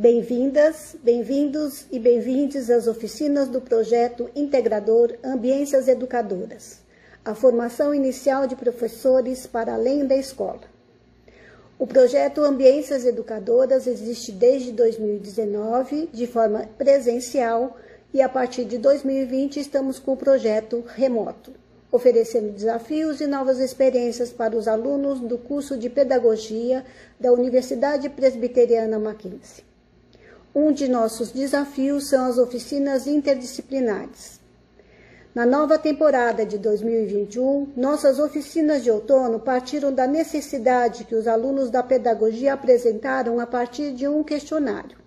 Bem-vindas, bem-vindos e bem-vindes às oficinas do projeto integrador Ambiências Educadoras, a formação inicial de professores para além da escola. O projeto Ambiências Educadoras existe desde 2019 de forma presencial e a partir de 2020 estamos com o projeto remoto, oferecendo desafios e novas experiências para os alunos do curso de Pedagogia da Universidade Presbiteriana Mackenzie. Um de nossos desafios são as oficinas interdisciplinares. Na nova temporada de 2021, nossas oficinas de outono partiram da necessidade que os alunos da pedagogia apresentaram a partir de um questionário.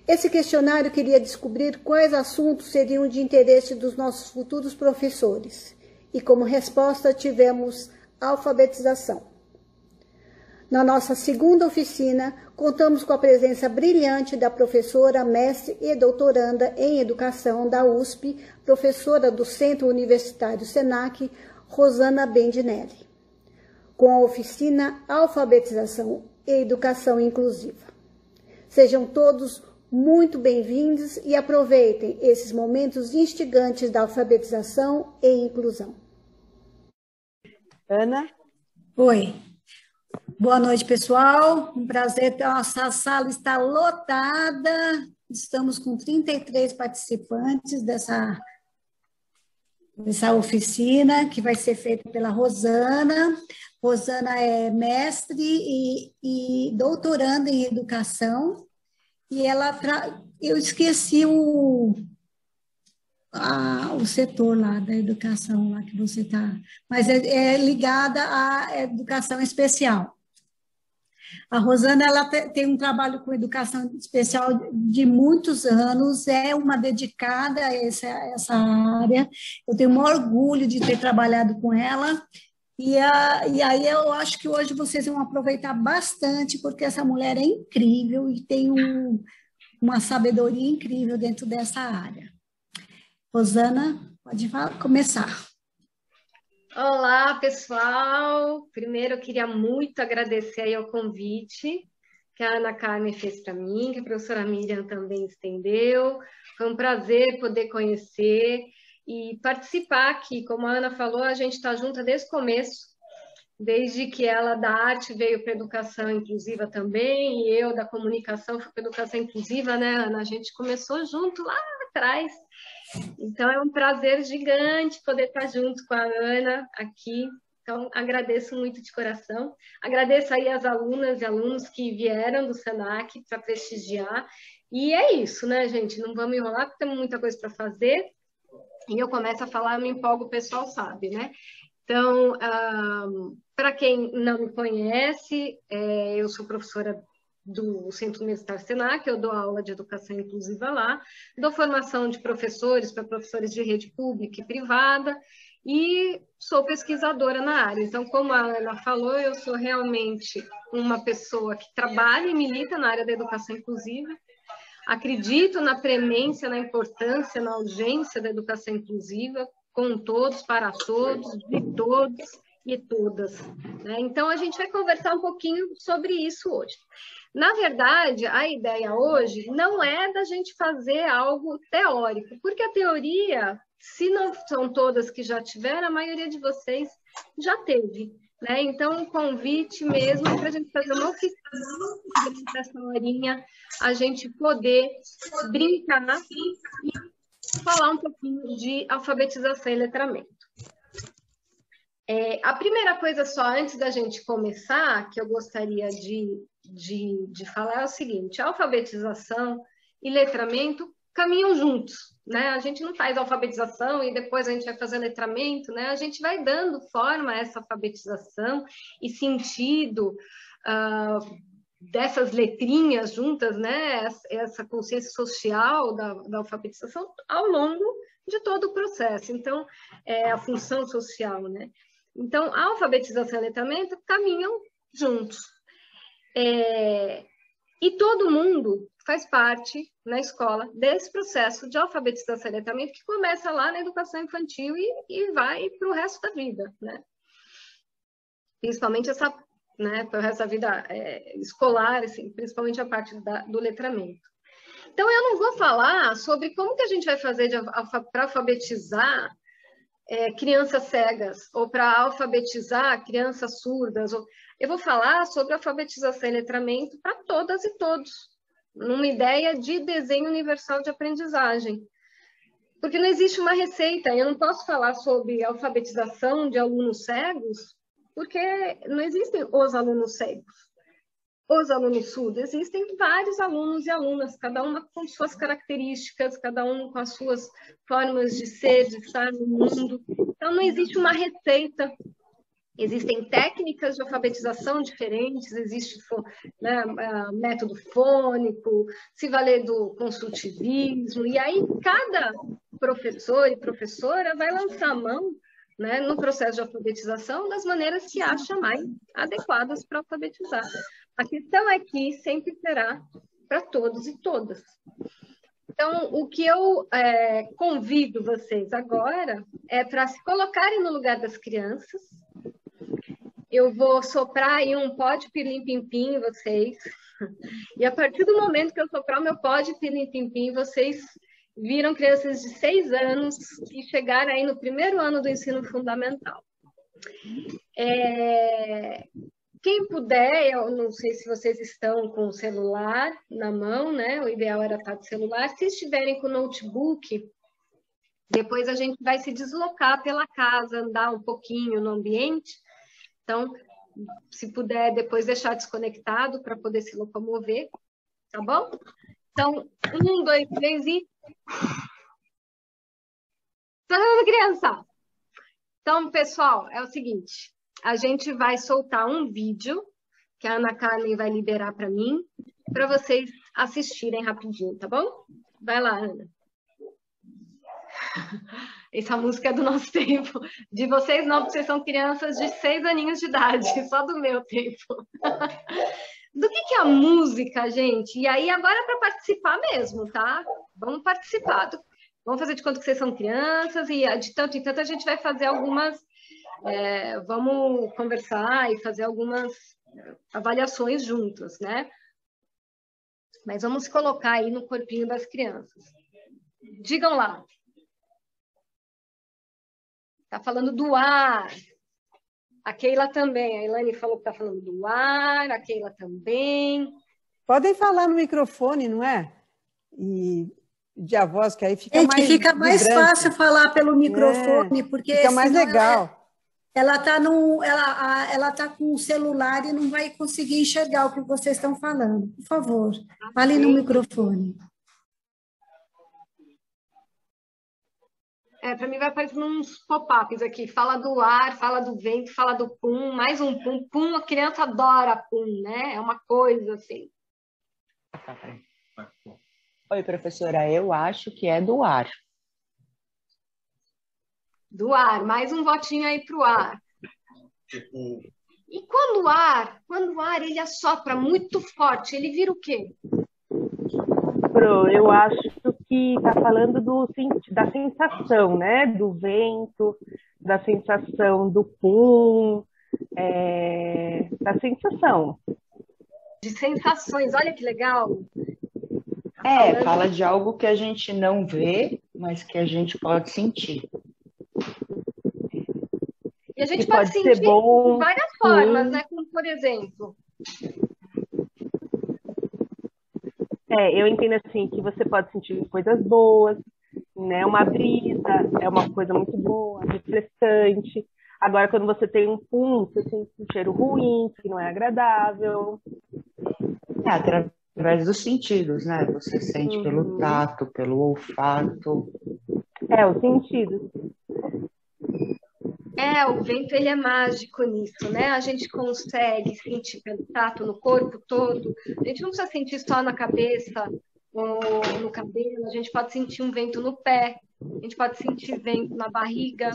Esse questionário queria descobrir quais assuntos seriam de interesse dos nossos futuros professores, e como resposta tivemos alfabetização. Na nossa segunda oficina, contamos com a presença brilhante da professora, mestre e doutoranda em educação da USP, professora do Centro Universitário SENAC, Rosana Bendinelli, com a oficina Alfabetização e Educação Inclusiva. Sejam todos muito bem-vindos e aproveitem esses momentos instigantes da alfabetização e inclusão. Ana? Oi. Boa noite, pessoal. Um prazer, nossa sala está lotada. Estamos com 33 participantes dessa oficina, que vai ser feita pela Rosana. Rosana é mestre e doutoranda em educação. E eu esqueci o setor lá da educação lá que você está, mas é ligada à educação especial. A Rosana ela tem um trabalho com educação especial de muitos anos, é uma dedicada a essa área. Eu tenho um orgulho de ter trabalhado com ela. E aí eu acho que hoje vocês vão aproveitar bastante, porque essa mulher é incrível e tem uma sabedoria incrível dentro dessa área. Rosana, pode começar. Olá, pessoal. Primeiro, eu queria muito agradecer aí o convite que a Ana Carmen fez para mim, que a professora Miriam também estendeu. Foi um prazer poder conhecer e participar aqui. Como a Ana falou, a gente está junta desde o começo, desde que ela da arte veio para a educação inclusiva também, e eu da comunicação fui para a educação inclusiva, né, Ana? A gente começou junto lá atrás. Então, é um prazer gigante poder estar junto com a Ana aqui. Então, agradeço muito de coração. Agradeço aí as alunas e alunos que vieram do SENAC para prestigiar. E é isso, né, gente? Não vamos enrolar, porque temos muita coisa para fazer. E eu começo a falar, eu me empolgo, o pessoal sabe, né? Então, para quem não me conhece, eu sou professora do Centro Universitário SENAC, eu dou aula de educação inclusiva lá, dou formação de professores para professores de rede pública e privada, e sou pesquisadora na área. Então, como a Ana falou, eu sou realmente uma pessoa que trabalha e milita na área da educação inclusiva, acredito na premência, na importância, na urgência da educação inclusiva, com todos, para todos, de todos e todas, né? Então, a gente vai conversar um pouquinho sobre isso hoje. Na verdade, a ideia hoje não é da gente fazer algo teórico, porque a teoria, se não são todas que já tiveram, a maioria de vocês já teve, né? Então, um convite mesmo para a gente fazer uma oficina dessa horinha, a gente poder brincar e falar um pouquinho de alfabetização e letramento. A primeira coisa só, antes da gente começar, que eu gostaria de falar é o seguinte: a alfabetização e letramento caminham juntos, né? A gente não faz alfabetização e depois a gente vai fazer letramento, né? A gente vai dando forma a essa alfabetização e sentido dessas letrinhas juntas, né? Essa consciência social da alfabetização ao longo de todo o processo. Então, a função social, né? Então, a alfabetização e letramento caminham juntos. E todo mundo faz parte, na escola, desse processo de alfabetização e letramento que começa lá na educação infantil e vai para o resto da vida, né? Principalmente essa né, para o resto da vida escolar, assim, principalmente a parte do letramento. Então, eu não vou falar sobre como que a gente vai fazer para alfabetizar crianças cegas, ou para alfabetizar crianças surdas. Eu vou falar sobre alfabetização e letramento para todas e todos, numa ideia de desenho universal de aprendizagem. Porque não existe uma receita, eu não posso falar sobre alfabetização de alunos cegos, porque não existem os alunos cegos, os alunos surdos, existem vários alunos e alunas, cada uma com suas características, cada um com as suas formas de ser, de estar no mundo. Então, não existe uma receita. Existem técnicas de alfabetização diferentes, existe, né, método fônico, se valer do consultivismo, e aí cada professor e professora vai lançar a mão, né, no processo de alfabetização das maneiras que acha mais adequadas para alfabetizar. A questão aqui sempre será para todos e todas. Então, o que eu convido vocês agora é para se colocarem no lugar das crianças. Eu vou soprar aí um pó de pilim-pim-pim em vocês. E a partir do momento que eu soprar o meu pó de pilim-pim-pim, vocês viram crianças de 6 anos que chegaram aí no primeiro ano do ensino fundamental. Quem puder, eu não sei se vocês estão com o celular na mão, né? O ideal era estar de celular. Se estiverem com o notebook, depois a gente vai se deslocar pela casa, andar um pouquinho no ambiente. Então, se puder depois deixar desconectado para poder se locomover, tá bom? Então, 1, 2, 3 e... Tá dando, criança? Então, pessoal, é o seguinte, a gente vai soltar um vídeo que a Ana Carmen vai liberar para mim, para vocês assistirem rapidinho, tá bom? Vai lá, Ana. Essa música é do nosso tempo. De vocês não, porque vocês são crianças de 6 aninhos de idade, só do meu tempo. Do que é a música, gente? E aí agora é para participar mesmo, tá? Vamos participar. Vamos fazer de conta que vocês são crianças e de tanto em tanto a gente vai fazer algumas... vamos conversar e fazer algumas avaliações juntos, né? Mas vamos se colocar aí no corpinho das crianças. Digam lá. Está falando do ar. A Keila também. A Ilane falou que está falando do ar. A Keila também. Podem falar no microfone, não é? E de a voz, que aí fica mais fica mais vibrante. fácil falar pelo microfone, porque fica mais legal. Ela tá com o celular e não vai conseguir enxergar o que vocês estão falando. Por favor, fale no microfone. Para mim vai aparecendo uns pop-ups aqui. Fala do ar, fala do vento, fala do pum, mais um pum. Pum, a criança adora pum, né? É uma coisa assim. Oi, professora, eu acho que é do ar. Do ar, mais um votinho aí pro ar. E quando o ar ele assopra muito forte, ele vira o quê? Pro, eu acho que está falando da sensação, né? Do vento, da sensação do pum, da sensação. De sensações, olha que legal. Fala de algo que a gente não vê, mas que a gente pode sentir. E a gente pode sentir de várias formas, né? Como, por exemplo... eu entendo assim, que você pode sentir coisas boas, né? Uma brisa é uma coisa muito boa, refrescante. Agora, quando você tem um pum, você sente um cheiro ruim, que não é agradável. Através dos sentidos, né? Você sente pelo tato, pelo olfato. Os sentidos. O vento, ele é mágico nisso, né? A gente consegue sentir pelo tato no corpo todo. A gente não precisa sentir só na cabeça ou no cabelo. A gente pode sentir um vento no pé. A gente pode sentir vento na barriga.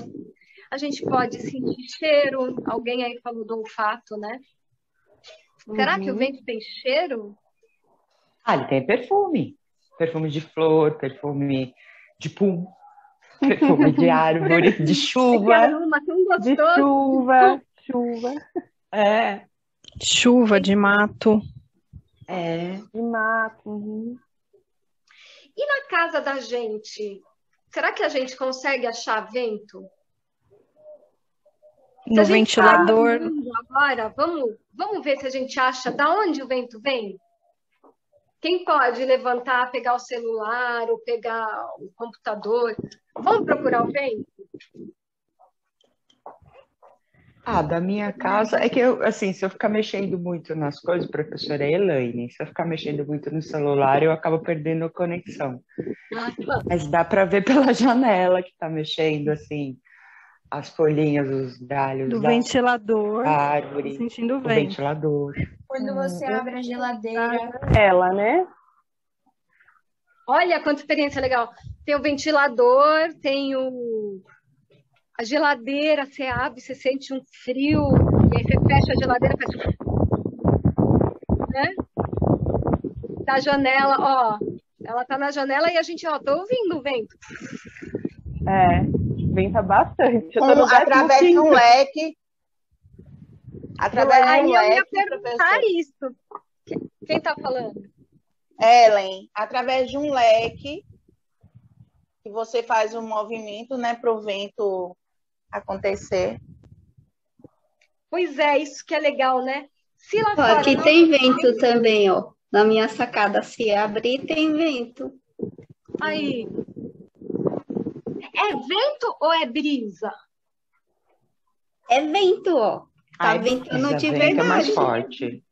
A gente pode sentir cheiro. Alguém aí falou do olfato, né? Será que o vento tem cheiro? Ele tem perfume. Perfume de flor, perfume de pum. Perfume de árvore, de chuva. De chuva. Chuva de mato. De mato. Uhum. E na casa da gente, será que a gente consegue achar vento? Se No a gente sair no ventilador. mundo agora, vamos ver se a gente acha da onde o vento vem? Quem pode levantar, pegar o celular ou pegar o computador? Vamos procurar o vento? Da minha casa, é que eu, assim, se eu ficar mexendo muito nas coisas, professora Elaine, se eu ficar mexendo muito no celular, eu acabo perdendo a conexão. Mas dá para ver pela janela que tá mexendo, assim, as folhinhas, os galhos Do da ventilador. Tô árvore, sentindo o vento. ventilador. Quando você abre a geladeira. Ela, né? Olha quanta experiência legal. Tem o ventilador, tem a geladeira, você abre, você sente um frio, e aí você fecha a geladeira, faz... né? Da janela, ó. Ela tá na janela e a gente, ó, tô ouvindo o vento. Venta bastante. Eu tô no Através de um 15º. leque. Através de Aí um eu ia leque, perguntar professor. isso. Quem tá falando? Ellen, através de um leque, que você faz um movimento, né, para o vento acontecer. Pois é, isso que é legal, né? Se lá Ó, fora aqui não tem vento também, ó. Na minha sacada, se abrir, tem vento. Aí. É vento ou é brisa? É vento, ó. Tá Ai, ventando brisa, de vento é mais verdade. forte.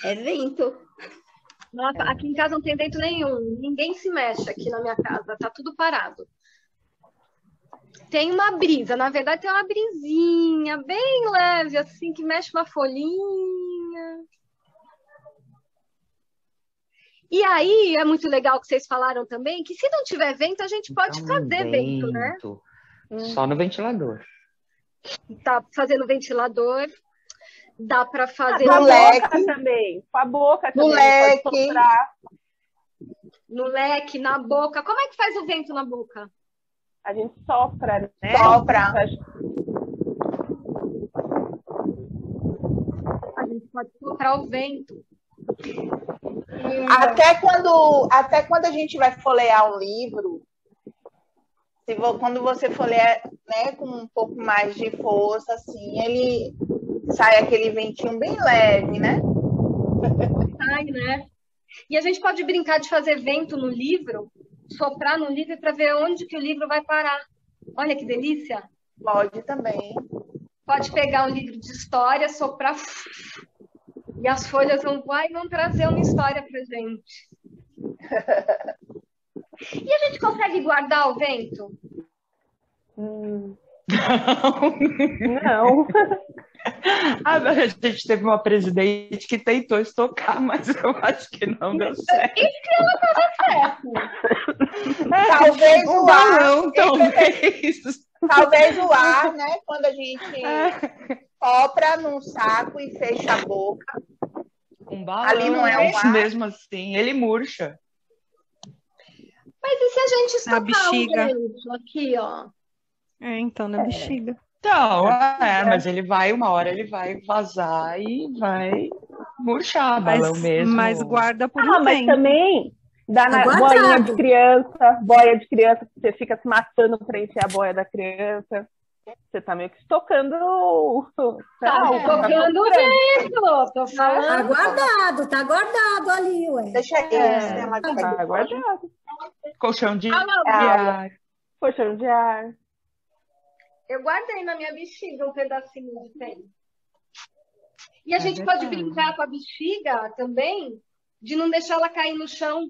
É vento. Nossa, aqui em casa não tem vento nenhum. Ninguém se mexe aqui na minha casa. Tá tudo parado. Tem uma brisa. Na verdade, tem uma brisinha bem leve, assim, que mexe uma folhinha. E aí, é muito legal que vocês falaram também, que se não tiver vento, a gente pode Então, fazer vento, né? Só no ventilador. Tá fazendo ventilador. Dá para fazer No Com a leque. boca também. Com a boca No também. leque. Pode soprar. no leque, na boca. Como é que faz o vento na boca? A gente sopra, né? Sopra. A gente pode soprar o vento. Até quando a gente vai folhear um livro, quando você folheia, né, com um pouco mais de força, assim, ele sai aquele ventinho bem leve, né? Sai, né? E a gente pode brincar de fazer vento no livro, soprar no livro para ver onde que o livro vai parar. Olha que delícia! Pode também. Pode pegar um livro de história, soprar e as folhas vão voar e vão trazer uma história pra gente. E a gente consegue guardar o vento? Não. A gente teve uma presidente que tentou estocar, mas eu acho que não deu certo. E se ela não der certo? Talvez Um o ar, balão, talvez. talvez o ar, né? Quando a gente sopra num saco e fecha a boca. Um balão, Ali não é um ar. mesmo assim, ele murcha. Mas e se a gente estocar o bexiga. vento aqui, ó? Então, na bexiga. Então, mas uma hora ele vai vazar e vai murchar, balão mesmo. Mas guarda por Mas tempo. também dá na Guardado. boia de criança, que você fica se matando para encher a boia da criança. Você tá meio que estocando Tá tocando o vento, tô falando. Tá guardado ali, ué. Deixa aqui. Tá guardado. Colchão de Ah, não. ar. Colchão de ar. Eu guardei na minha bexiga um pedacinho de pele. E a gente pode brincar com a bexiga também, de não deixar ela cair no chão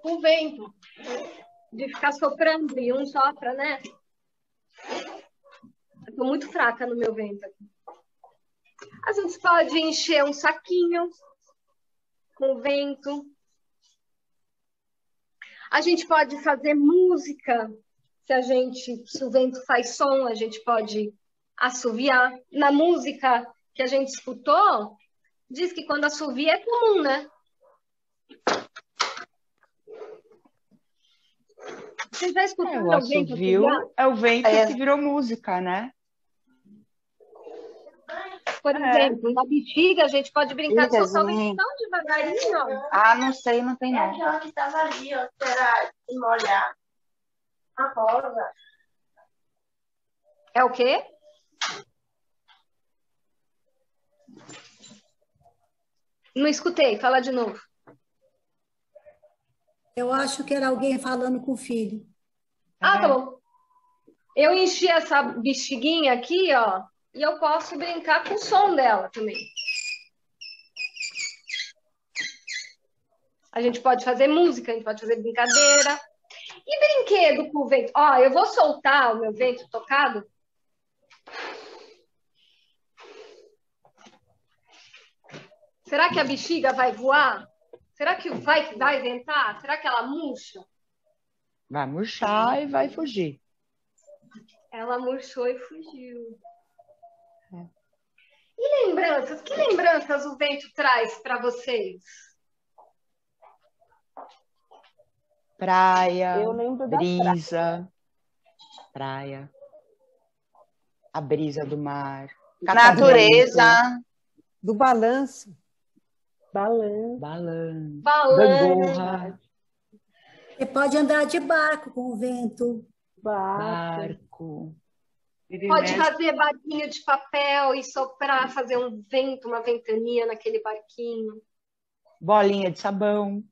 com o vento. De ficar soprando, e um sopra, né? Eu tô muito fraca no meu vento aqui. A gente pode encher um saquinho com vento. A gente pode fazer música. Se o vento faz som, a gente pode assoviar. Na música que a gente escutou, diz que quando assovia é comum, né? Você já escutou O alguém assovio assoviar? é o vento que virou música, né? por exemplo, na bexiga, a gente pode brincar de soltar o vento Amigazinha. tão devagarinho, ó. Ah, não sei, não tem É não. aquela que estava ali, ó. Será de molhar a rosa? É o quê? Não escutei, fala de novo. Eu acho que era alguém falando com o filho. Ah, tá bom. Eu enchi essa bexiguinha aqui, ó, e eu posso brincar com o som dela também. A gente pode fazer música, a gente pode fazer brincadeira. E brinquedo com o vento? Ó, eu vou soltar o meu vento tocado. Será que a bexiga vai voar? Será que vai ventar? Será que ela murcha? Vai murchar e vai fugir. Ela murchou e fugiu. E lembranças? Que lembranças o vento traz para vocês? Praia, Eu lembro da brisa, praia, a brisa do mar, Natureza. Do balanço. balanço. balanço, Balão, gangorra, Você pode andar de barco com o vento. barco, pode fazer barquinho de papel e soprar, fazer um vento, uma ventania naquele barquinho. bolinha de sabão.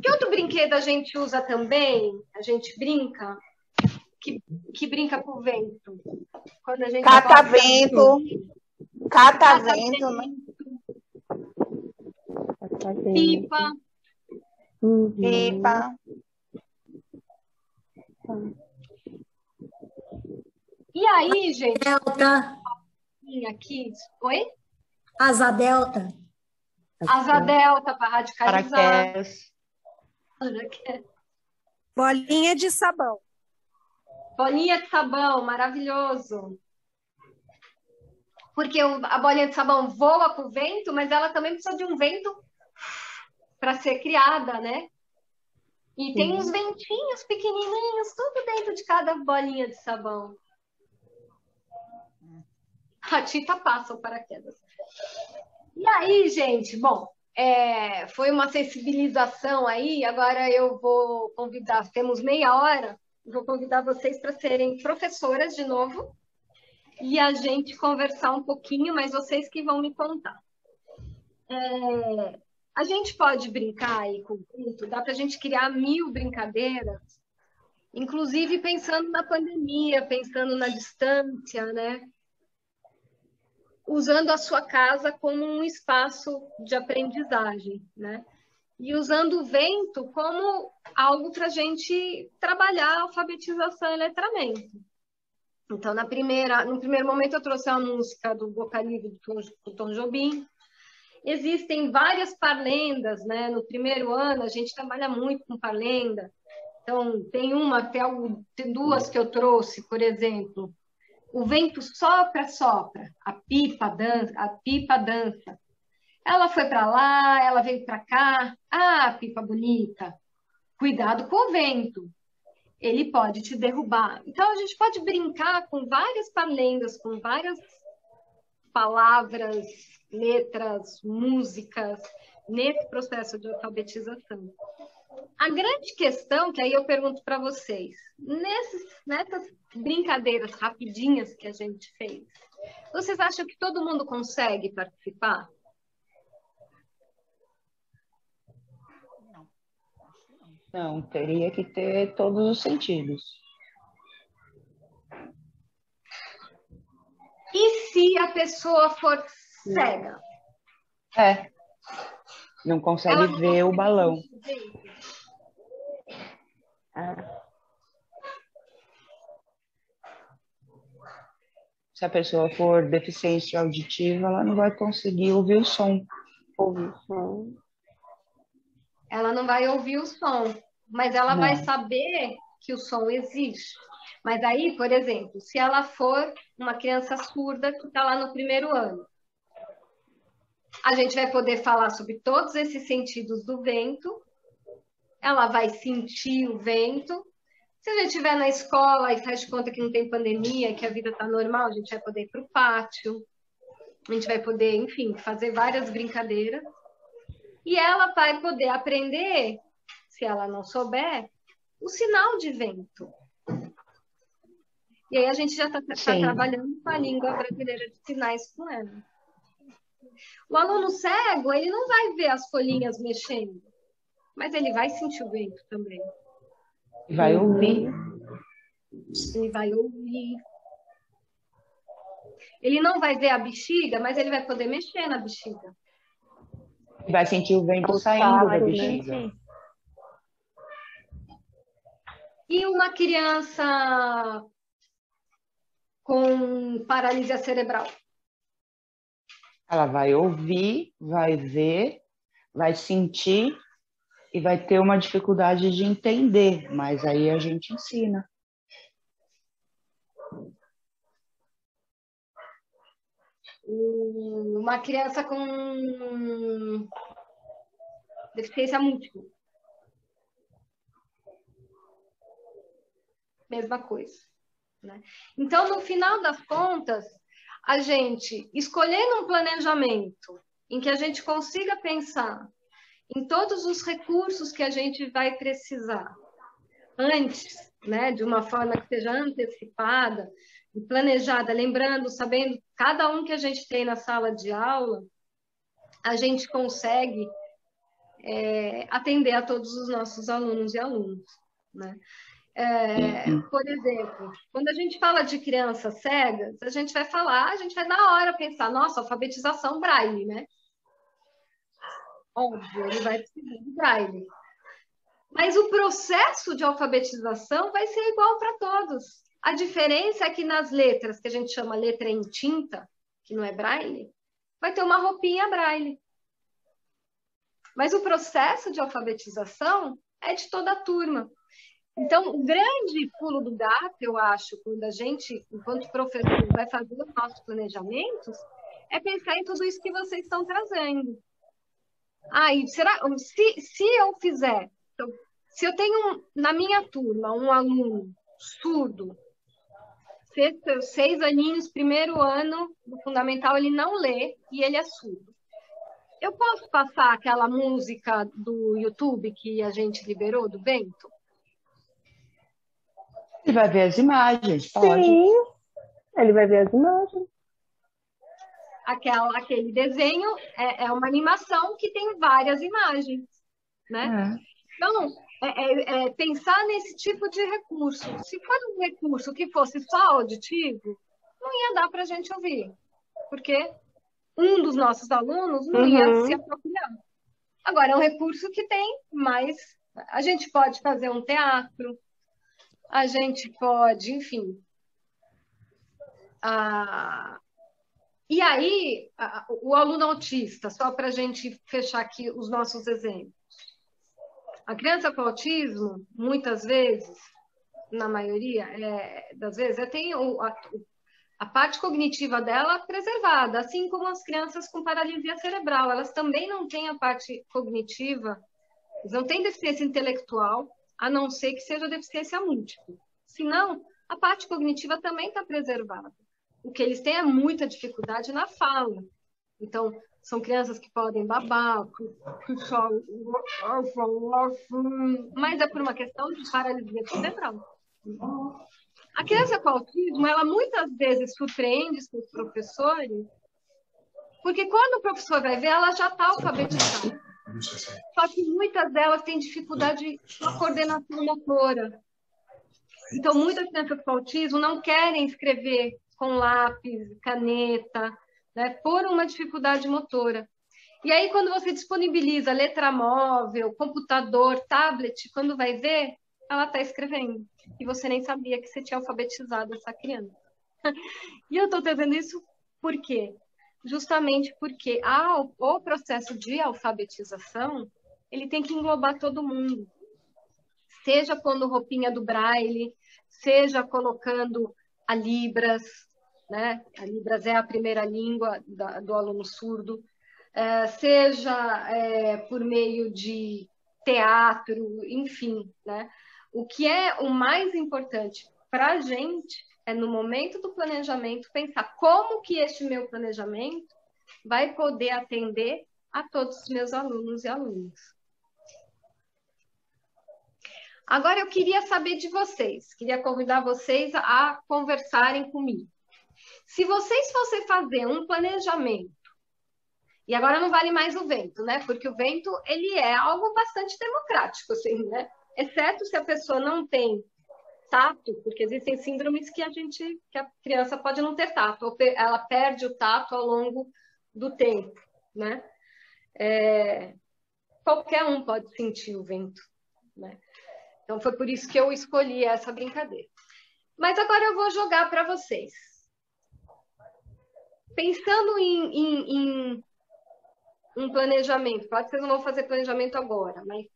Que outro brinquedo a gente usa também? A gente brinca? Que brinca com o vento. Quando a gente Catavento. Catavento, né? pipa. Pipa. E aí, gente, Delta, aqui. Oi? asa delta. Asa delta para radicalizar. Paraquedas. Bolinha de sabão. Bolinha de sabão, maravilhoso. Porque a bolinha de sabão voa com o vento, mas ela também precisa de um vento para ser criada, né? E tem uns ventinhos pequenininhos, tudo dentro de cada bolinha de sabão. A Tita passa o paraquedas. E aí, gente, bom, foi uma sensibilização aí. Agora eu vou convidar, temos meia hora, vou convidar vocês para serem professoras de novo e a gente conversar um pouquinho, mas vocês que vão me contar. A gente pode brincar aí com o vento, dá para a gente criar 1000 brincadeiras, inclusive pensando na pandemia, pensando na distância, né? Usando a sua casa como um espaço de aprendizagem, né? E usando o vento como algo para a gente trabalhar a alfabetização e letramento. Então, no primeiro momento, eu trouxe a música do Boca Livre do Tom Jobim. Existem várias parlendas, né? No primeiro ano, a gente trabalha muito com parlenda. Então, tem duas que eu trouxe, por exemplo. O vento sopra, sopra, a pipa dança. Ela foi para lá, ela veio para cá. Ah, pipa bonita. Cuidado com o vento. Ele pode te derrubar. Então, a gente pode brincar com várias parlendas, com várias palavras, letras, músicas, nesse processo de alfabetização. A grande questão, que aí eu pergunto para vocês, nessas brincadeiras rapidinhas que a gente fez, vocês acham que todo mundo consegue participar? Não, teria que ter todos os sentidos. E se a pessoa for cega? Não consegue ver o balão. Se a pessoa for deficiente auditiva, ela não vai conseguir ouvir o som. Ela não vai ouvir o som, mas ela vai saber que o som existe. Mas aí, por exemplo, se ela for uma criança surda que está lá no primeiro ano, a gente vai poder falar sobre todos esses sentidos do vento, ela vai sentir o vento. Se a gente estiver na escola e faz de conta que não tem pandemia, que a vida está normal, a gente vai poder ir para o pátio, a gente vai poder, enfim, fazer várias brincadeiras. E ela vai poder aprender, se ela não souber, o sinal de vento. E aí a gente já está trabalhando com a língua brasileira de sinais com ela. O aluno cego, ele não vai ver as folhinhas mexendo, mas ele vai sentir o vento também. Vai ouvir. Ele vai ouvir. Ele não vai ver a bexiga, mas ele vai poder mexer na bexiga. Vai sentir o vento saindo da bexiga. E uma criança com paralisia cerebral? Ela vai ouvir, vai ver, vai sentir e vai ter uma dificuldade de entender, mas aí a gente ensina. Uma criança com deficiência múltipla. Mesma coisa, né? Então, no final das contas, a gente, escolhendo um planejamento em que a gente consiga pensar em todos os recursos que a gente vai precisar antes, né, de uma forma que seja antecipada e planejada, lembrando, sabendo cada um que a gente tem na sala de aula, a gente consegue atender a todos os nossos alunos e alunas, né? Por exemplo, quando a gente fala de crianças cegas, a gente vai na hora pensar, nossa, alfabetização Braille, né? Óbvio, ele vai precisar de Braille. Mas o processo de alfabetização vai ser igual para todos. A diferença é que nas letras, que a gente chama letra em tinta, que não é Braille, vai ter uma roupinha Braille. Mas o processo de alfabetização é de toda a turma. Então, o grande pulo do gato, eu acho, quando a gente, enquanto professor, vai fazer os nossos planejamentos, é pensar em tudo isso que vocês estão trazendo. Se eu fizer, então, se eu tenho na minha turma um aluno surdo, 6 aninhos, primeiro ano do fundamental, ele não lê e ele é surdo. Eu posso passar aquela música do YouTube que a gente liberou, do Bento? Ele vai ver as imagens, pode. Sim, ele vai ver as imagens. Aquele desenho é uma animação que tem várias imagens, né? Então, pensar nesse tipo de recurso. Se for um recurso que fosse só auditivo, não ia dar para a gente ouvir, porque um dos nossos alunos não ia se apropriar. Agora, é um recurso que tem mais... A gente pode fazer um teatro, a gente pode, enfim... E aí, o aluno autista, só para a gente fechar aqui os nossos exemplos. A criança com autismo, muitas vezes, na maioria das vezes, tem a parte cognitiva dela preservada, assim como as crianças com paralisia cerebral. Elas também não têm a parte cognitiva, eles não têm deficiência intelectual, a não ser que seja deficiência múltipla. Senão, a parte cognitiva também está preservada. O que eles têm é muita dificuldade na fala. Então, são crianças que podem babar, mas é por uma questão de paralisia cerebral. A criança com autismo, ela muitas vezes surpreende seus professores, porque quando o professor vai ver, ela já está alfabetizada. Só que muitas delas têm dificuldade na coordenação motora. Então, muitas crianças com autismo não querem escrever com lápis, caneta, né, por uma dificuldade motora. E aí, quando você disponibiliza letra móvel, computador, tablet, quando vai ver, ela está escrevendo. E você nem sabia que você tinha alfabetizado essa criança. E eu estou trazendo isso por quê? Justamente porque o processo de alfabetização, ele tem que englobar todo mundo. Seja pondo roupinha do Braille, seja colocando a Libras, né? A Libras é a primeira língua do aluno surdo, seja por meio de teatro, enfim, né? O que é o mais importante para a gente é, no momento do planejamento, pensar como que este meu planejamento vai poder atender a todos os meus alunos e alunas. Agora, eu queria saber de vocês, queria convidar vocês a conversarem comigo. Se vocês fossem fazer um planejamento, e agora não vale mais o vento, né? Porque o vento, ele é algo bastante democrático, assim, né? Exceto se a pessoa não tem tato, porque existem síndromes que a criança pode não ter tato, ou ela perde o tato ao longo do tempo, né? Qualquer um pode sentir o vento, né? Então, foi por isso que eu escolhi essa brincadeira. Mas agora eu vou jogar para vocês. Pensando em um planejamento, claro que vocês não vão fazer planejamento agora, mas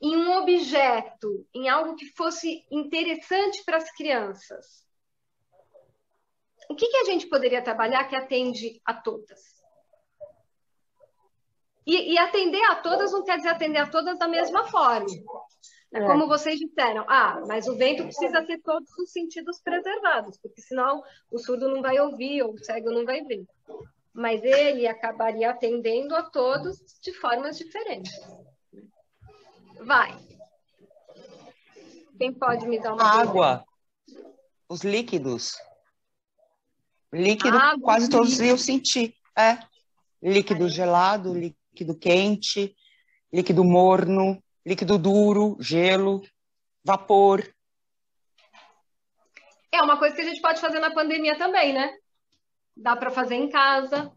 em um objeto, em algo que fosse interessante para as crianças, o que a gente poderia trabalhar que atende a todas? E atender a todas não quer dizer atender a todas da mesma forma. Como vocês disseram, mas o vento precisa ter todos os sentidos preservados, porque senão o surdo não vai ouvir ou o cego não vai ver. Mas ele acabaria atendendo a todos de formas diferentes. Vai. Quem pode me dar uma água? Os líquidos. Líquido, quase todos eu senti. Líquido gelado, líquido quente, líquido morno, líquido duro, gelo, vapor. É uma coisa que a gente pode fazer na pandemia também, né? Dá para fazer em casa.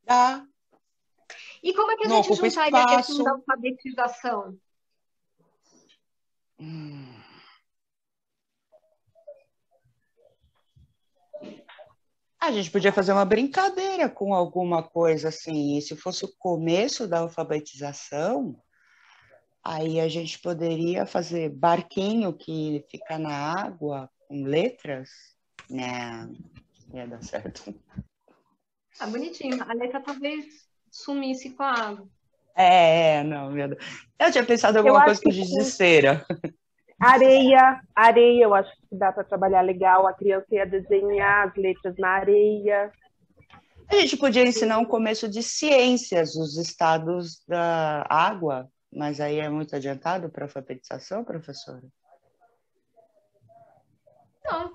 Dá. E como é que a gente juntaria a questão da alfabetização? A gente podia fazer uma brincadeira com alguma coisa assim. E se fosse o começo da alfabetização, aí a gente poderia fazer barquinho que fica na água com letras. Não ia dar certo. Bonitinho. A letra talvez sumisse com a água. Não, meu Deus. Eu tinha pensado em alguma coisa com giz de cera. Areia, eu acho que dá para trabalhar legal. A criança ia desenhar as letras na areia. A gente podia ensinar um começo de ciências, os estados da água, mas aí é muito adiantado para a alfabetização, professora? Não,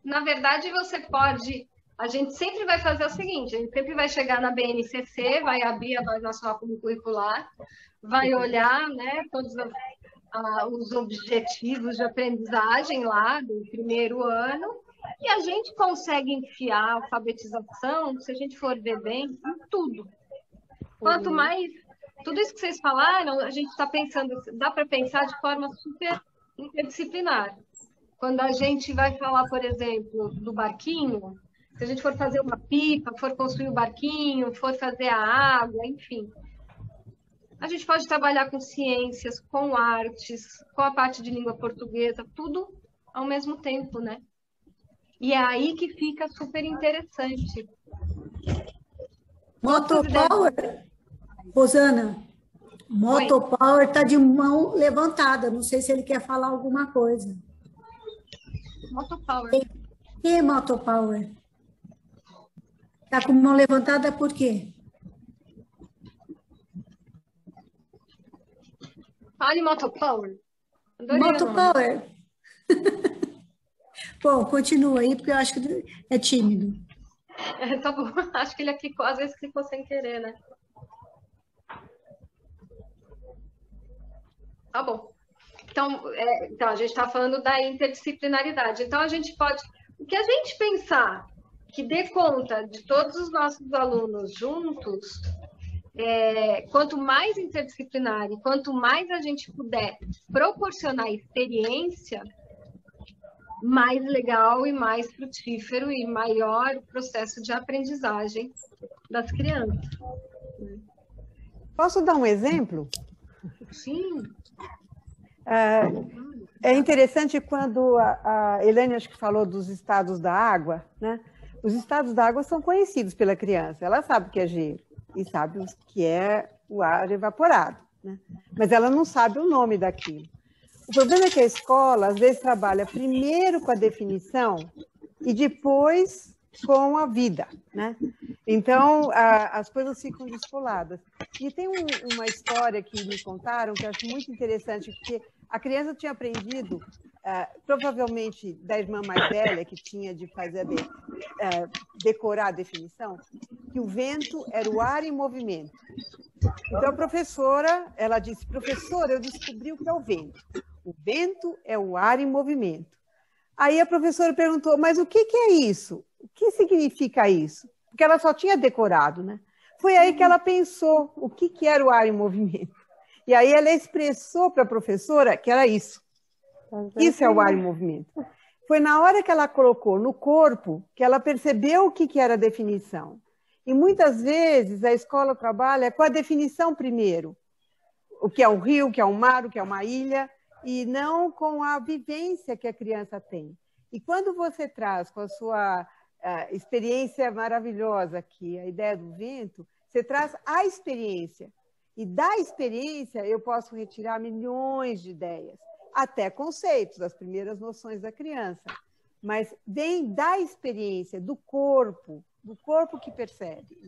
na verdade você pode... A gente sempre vai fazer o seguinte, a gente sempre vai chegar na BNCC, vai abrir a Base Nacional Comum Curricular, vai olhar, né, todos os objetivos de aprendizagem lá do primeiro ano, e a gente consegue enfiar a alfabetização, se a gente for ver bem, em tudo. Quanto mais... Tudo isso que vocês falaram, a gente está pensando, dá para pensar de forma super interdisciplinar. Quando a gente vai falar, por exemplo, do barquinho, se a gente for fazer uma pipa, for construir o barquinho, for fazer a água, enfim. A gente pode trabalhar com ciências, com artes, com a parte de língua portuguesa, tudo ao mesmo tempo, né? E é aí que fica super interessante. Motopower, Rosana, Motopower está de mão levantada, não sei se ele quer falar alguma coisa. Motopower. Quem é Motopower? Está com mão levantada por quê? Fale Motopower. Motopower. Bom, continua aí, porque eu acho que é tímido. Tá bom. Acho que ele clicou, às vezes clicou sem querer, né? Tá bom. Então, a gente está falando da interdisciplinaridade. Então, a gente pode... O que a gente pensar que dê conta de todos os nossos alunos juntos, quanto mais interdisciplinar e quanto mais a gente puder proporcionar experiência, mais legal e mais frutífero e maior o processo de aprendizagem das crianças. Posso dar um exemplo? Sim. É interessante quando a Elaine acho que falou dos estados da água, né? Os estados da água são conhecidos pela criança. Ela sabe o que é gelo e sabe o que é o ar evaporado, né? Mas ela não sabe o nome daquilo. O problema é que a escola, às vezes, trabalha primeiro com a definição e depois com a vida, né? Então, as coisas ficam descoladas. E tem uma história que me contaram que eu acho muito interessante, porque a criança tinha aprendido, provavelmente da irmã mais velha, que tinha de fazer decorar a definição, que o vento era o ar em movimento. Então, a professora, ela disse, professora, eu descobri o que é o vento. O vento é o ar em movimento. Aí a professora perguntou, mas o que é isso? O que significa isso? Porque ela só tinha decorado, né? Foi aí que ela pensou o que era o ar em movimento. E aí ela expressou para a professora que era isso. Isso é o ar em movimento. Foi na hora que ela colocou no corpo que ela percebeu o que era a definição. E muitas vezes a escola trabalha com a definição primeiro. O que é um rio, o que é um mar, o que é uma ilha, e não com a vivência que a criança tem. E quando você traz com a sua experiência maravilhosa aqui, a ideia do vento, você traz a experiência. E da experiência eu posso retirar milhões de ideias, até conceitos, as primeiras noções da criança. Mas vem da experiência, do corpo que percebe.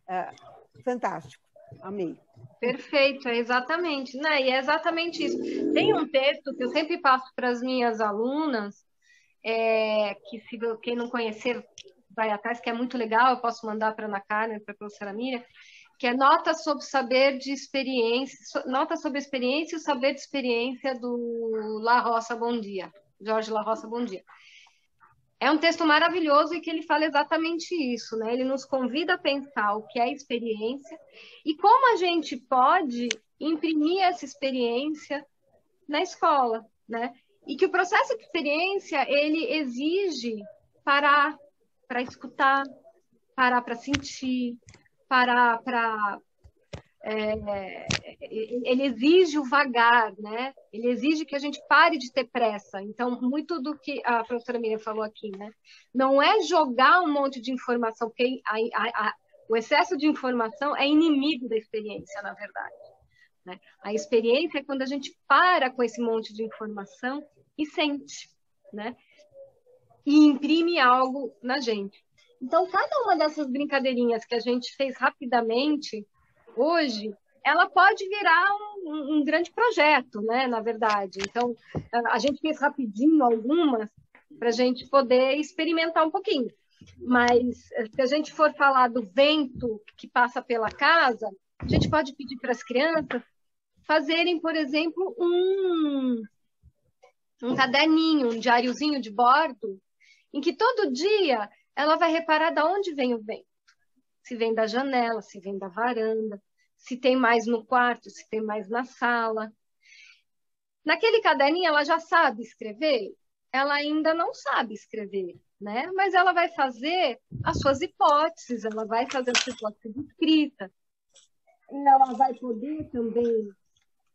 Né? Fantástico, amei. Perfeito, é exatamente, né? E é exatamente isso. Tem um texto que eu sempre passo para as minhas alunas, que se quem não conhecer vai atrás, que é muito legal, eu posso mandar para a Ana Carmen, para a professora Miriam, que é Nota sobre Saber de Experiência, Nota sobre a Experiência e o Saber de Experiência do La Roça Bom Dia, Jorge La Roça Bom Dia. É um texto maravilhoso e que ele fala exatamente isso, né? Ele nos convida a pensar o que é experiência e como a gente pode imprimir essa experiência na escola, né? E que o processo de experiência, ele exige parar para escutar, parar para sentir, parar para... ele exige o vagar, né? Ele exige que a gente pare de ter pressa. Então, muito do que a professora Miriam falou aqui, né? Não é jogar um monte de informação, porque o excesso de informação é inimigo da experiência, na verdade. Né? A experiência é quando a gente para com esse monte de informação e sente, né? E imprime algo na gente. Então, cada uma dessas brincadeirinhas que a gente fez rapidamente hoje, ela pode virar um grande projeto, né, na verdade. Então, a gente fez rapidinho algumas para a gente poder experimentar um pouquinho. Mas, se a gente for falar do vento que passa pela casa, a gente pode pedir para as crianças fazerem, por exemplo, um caderninho, um diáriozinho de bordo, em que todo dia ela vai reparar de onde vem o vento. Se vem da janela, se vem da varanda, se tem mais no quarto, se tem mais na sala. Naquele caderninho ela já sabe escrever? Ela ainda não sabe escrever, né? Mas ela vai fazer as suas hipóteses, ela vai fazer a sua hipótese de escrita. Ela vai poder também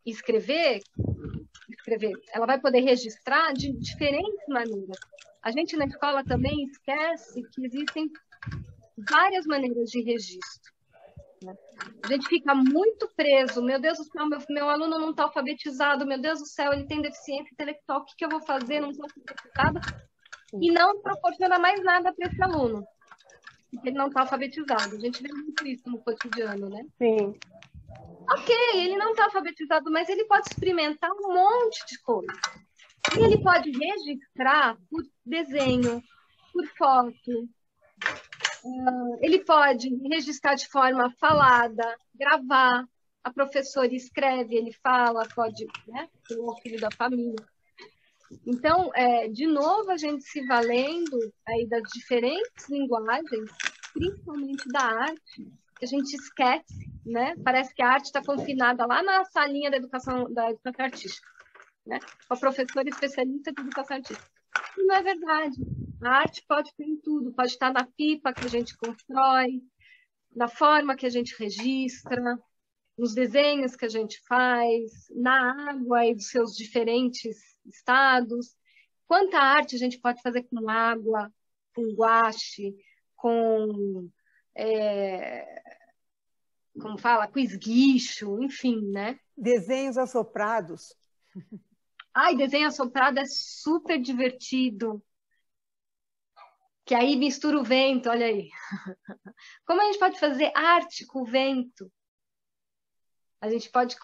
escrever, ela vai poder registrar de diferentes maneiras. A gente na escola também esquece que existem várias maneiras de registro. Né? A gente fica muito preso, meu Deus do céu, meu aluno não está alfabetizado, meu Deus do céu, ele tem deficiência intelectual, o que eu vou fazer? Não estou alfabetizada. E não proporciona mais nada para esse aluno, porque ele não está alfabetizado. A gente vê muito isso no cotidiano, né? Sim. Ok, ele não está alfabetizado, mas ele pode experimentar um monte de coisa. E ele pode registrar por desenho, por foto. Ele pode registrar de forma falada, gravar. A professora escreve, ele fala, pode, né, ser o filho da família. Então, de novo, a gente se valendo aí das diferentes linguagens, principalmente da arte, que a gente esquece, né? Parece que a arte está confinada lá na salinha da educação artística, né? Com a professora especialista de educação artística. E não é verdade. A arte pode ter em tudo, pode estar na pipa que a gente constrói, na forma que a gente registra, nos desenhos que a gente faz, na água e dos seus diferentes estados. Quanta arte a gente pode fazer com água, com guache, com... com esguicho, enfim, né? Desenhos assoprados. Ai, desenho assoprado é super divertido. Que aí mistura o vento, olha aí. Como a gente pode fazer arte com o vento? A gente pode,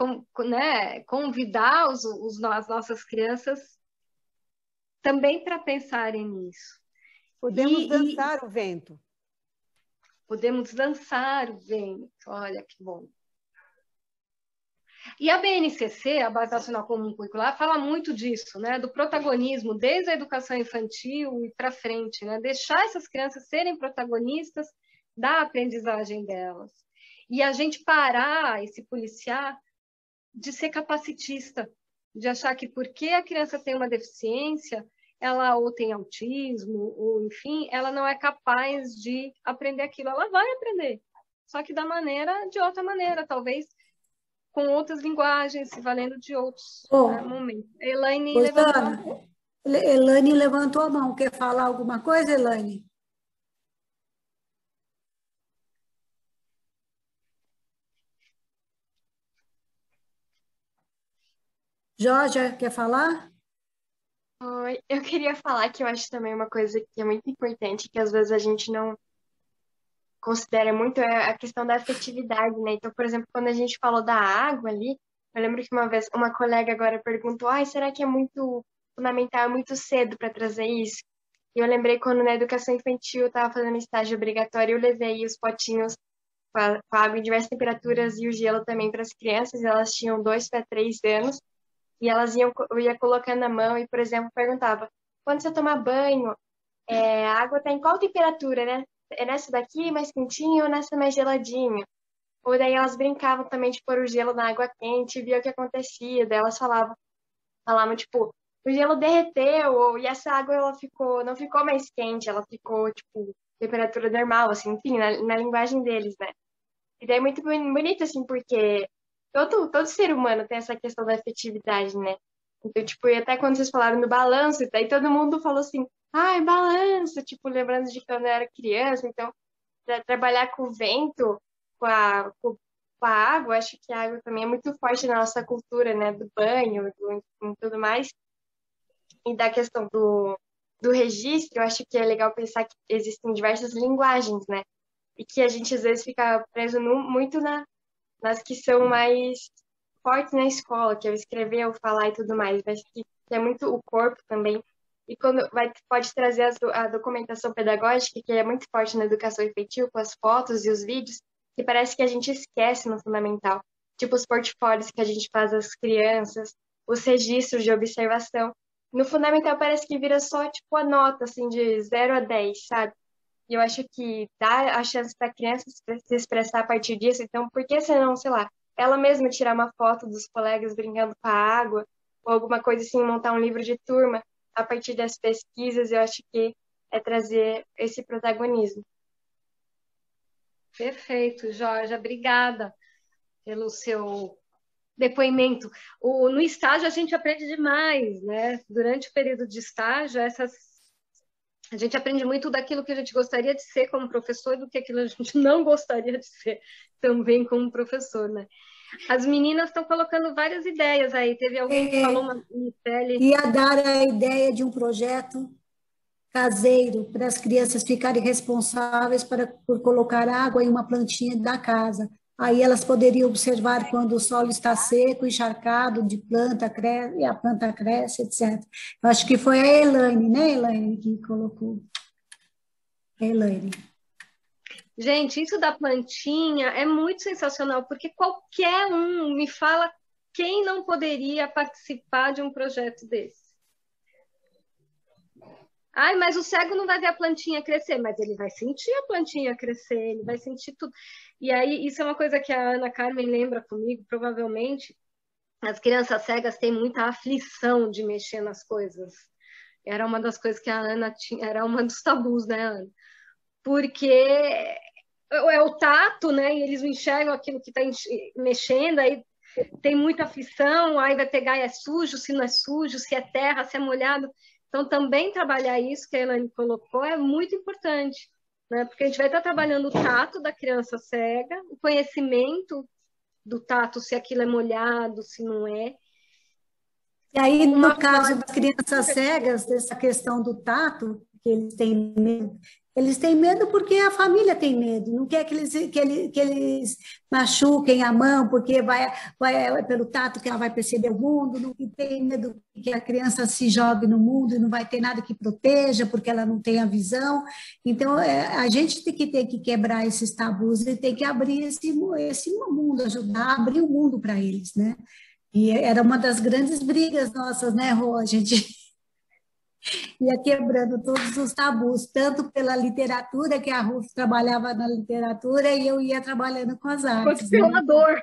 né, convidar as nossas crianças também para pensarem nisso. Podemos dançar o vento. Podemos dançar o vento, olha que bom. E a BNCC, a Base Nacional Comum Curricular, fala muito disso, né? Do protagonismo desde a educação infantil e para frente, né? Deixar essas crianças serem protagonistas da aprendizagem delas. E a gente parar e se policiar de ser capacitista, de achar que porque a criança tem uma deficiência, ela ou tem autismo, ou enfim, ela não é capaz de aprender aquilo. Ela vai aprender, só que de outra maneira, talvez com outras linguagens, se valendo de outros momentos. Elaine levantou a mão. Elaine levantou a mão. Quer falar alguma coisa, Elaine? Jorge, quer falar? Oi, eu queria falar que eu acho também uma coisa que é muito importante, que às vezes a gente não considera muito, é a questão da afetividade, né? Então, por exemplo, quando a gente falou da água ali, eu lembro que uma vez uma colega agora perguntou, ai, será que é muito fundamental, é muito cedo para trazer isso? E eu lembrei quando na educação infantil eu estava fazendo estágio obrigatório, eu levei os potinhos com a água em diversas temperaturas e o gelo também para as crianças, elas tinham 2 para 3 anos, e eu ia colocando a mão e, por exemplo, perguntava, quando você tomar banho, a água está em qual temperatura, né? É nessa daqui mais quentinha ou nessa mais geladinha? Ou daí elas brincavam também de pôr o gelo na água quente e via o que acontecia. Daí elas falavam tipo, o gelo derreteu, e essa água não ficou mais quente, ela ficou, tipo, temperatura normal, assim, enfim, na linguagem deles, né? E daí é muito bonito, assim, porque todo ser humano tem essa questão da afetividade, né? Então, tipo, e até quando vocês falaram do balanço, daí todo mundo falou assim, ai, balanço, tipo, lembrando de quando eu era criança. Então, para trabalhar com o vento, com a água, acho que a água também é muito forte na nossa cultura, né? Do banho, e tudo mais. E da questão do registro, eu acho que é legal pensar que existem diversas linguagens, né? E que a gente às vezes fica preso muito nas que são mais fortes na escola, que é o escrever, o falar e tudo mais, mas que é muito o corpo também. E quando pode trazer a documentação pedagógica, que é muito forte na educação infantil, com as fotos e os vídeos, que parece que a gente esquece no fundamental. Tipo os portfólios que a gente faz às crianças, os registros de observação. No fundamental parece que vira só tipo a nota, assim, de 0 a 10, sabe? E eu acho que dá a chance para a criança se expressar a partir disso. Então, por que você não, sei lá, ela mesma tirar uma foto dos colegas brincando com a água, ou alguma coisa assim, montar um livro de turma a partir das pesquisas? Eu acho que é trazer esse protagonismo. Perfeito, Jorge. Obrigada pelo seu depoimento. No estágio a gente aprende demais, né? Durante o período de estágio, a gente aprende muito daquilo que a gente gostaria de ser como professor e do que aquilo a gente não gostaria de ser também como professor, né? As meninas estão colocando várias ideias aí. Teve alguém que falou uma Michele. Ia dar a ideia de um projeto caseiro para as crianças ficarem responsáveis por colocar água em uma plantinha da casa. Aí elas poderiam observar quando o solo está seco, encharcado de planta, e a planta cresce, etc. Eu acho que foi a Elaine, né, Elaine, que colocou. A Elaine. Gente, isso da plantinha é muito sensacional, porque qualquer um me fala quem não poderia participar de um projeto desse. Ai, mas o cego não vai ver a plantinha crescer, mas ele vai sentir a plantinha crescer, ele vai sentir tudo. E aí, isso é uma coisa que a Ana Carmen lembra comigo, provavelmente. As crianças cegas têm muita aflição de mexer nas coisas. Era uma das coisas que a Ana tinha, era uma dos tabus, né, Ana? Porque é o tato, né? E eles não enxergam aquilo que está mexendo, aí tem muita aflição, aí vai pegar e é sujo, se não é sujo, se é terra, se é molhado. Então, também trabalhar isso que a Elaine colocou é muito importante, né? Porque a gente vai estar trabalhando o tato da criança cega, o conhecimento do tato, se aquilo é molhado, se não é. E aí, uma no caso forma... das crianças cegas, dessa questão do tato, que eles têm medo porque a família tem medo, não quer que eles machuquem a mão, porque vai pelo tato que ela vai perceber o mundo, não tem medo que a criança se jogue no mundo e não vai ter nada que proteja, porque ela não tem a visão. Então, a gente tem que quebrar esses tabus e tem que abrir esse mundo, ajudar a abrir o mundo para eles, né? E era uma das grandes brigas nossas, né, Rô? A gente ia quebrando todos os tabus, tanto pela literatura, que a Ruth trabalhava na literatura, e eu ia trabalhando com as artes. Pela dor.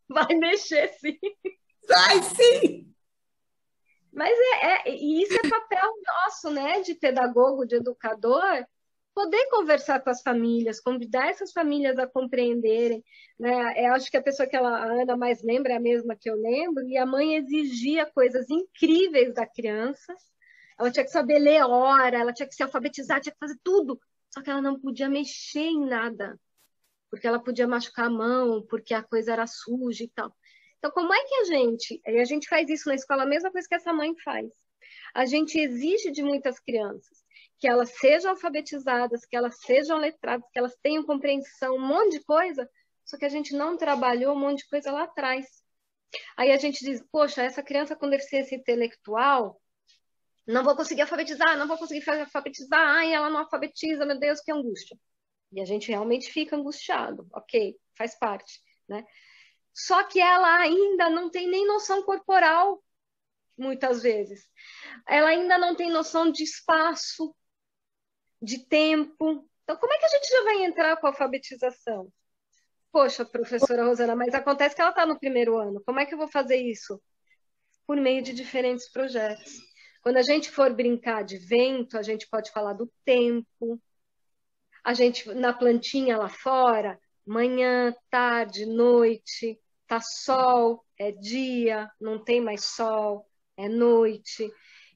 Vai mexer, sim. Vai, sim! Mas e isso é papel nosso, né, de pedagogo, de educador, poder conversar com as famílias, convidar essas famílias a compreenderem, né? Eu acho que a pessoa que a Ana mais lembra é a mesma que eu lembro, e a mãe exigia coisas incríveis da criança. Ela tinha que saber ler hora, ela tinha que se alfabetizar, tinha que fazer tudo, só que ela não podia mexer em nada, porque ela podia machucar a mão, porque a coisa era suja e tal. Então, como é que a gente faz isso na escola, a mesma coisa que essa mãe faz. A gente exige de muitas crianças que elas sejam alfabetizadas, que elas sejam letradas, que elas tenham compreensão, um monte de coisa, só que a gente não trabalhou um monte de coisa lá atrás. Aí a gente diz, poxa, essa criança com deficiência intelectual, não vou conseguir alfabetizar, ai, ela não alfabetiza, meu Deus, que angústia. E a gente realmente fica angustiado, ok, faz parte, né? Só que ela ainda não tem nem noção corporal, muitas vezes. Ela ainda não tem noção de espaço, de tempo. Então, como é que a gente já vai entrar com a alfabetização? Poxa, professora Rosana, mas acontece que ela está no primeiro ano. Como é que eu vou fazer isso? Por meio de diferentes projetos. Quando a gente for brincar de vento, a gente pode falar do tempo. A gente, na plantinha lá fora, manhã, tarde, noite, tá sol, é dia, não tem mais sol, é noite.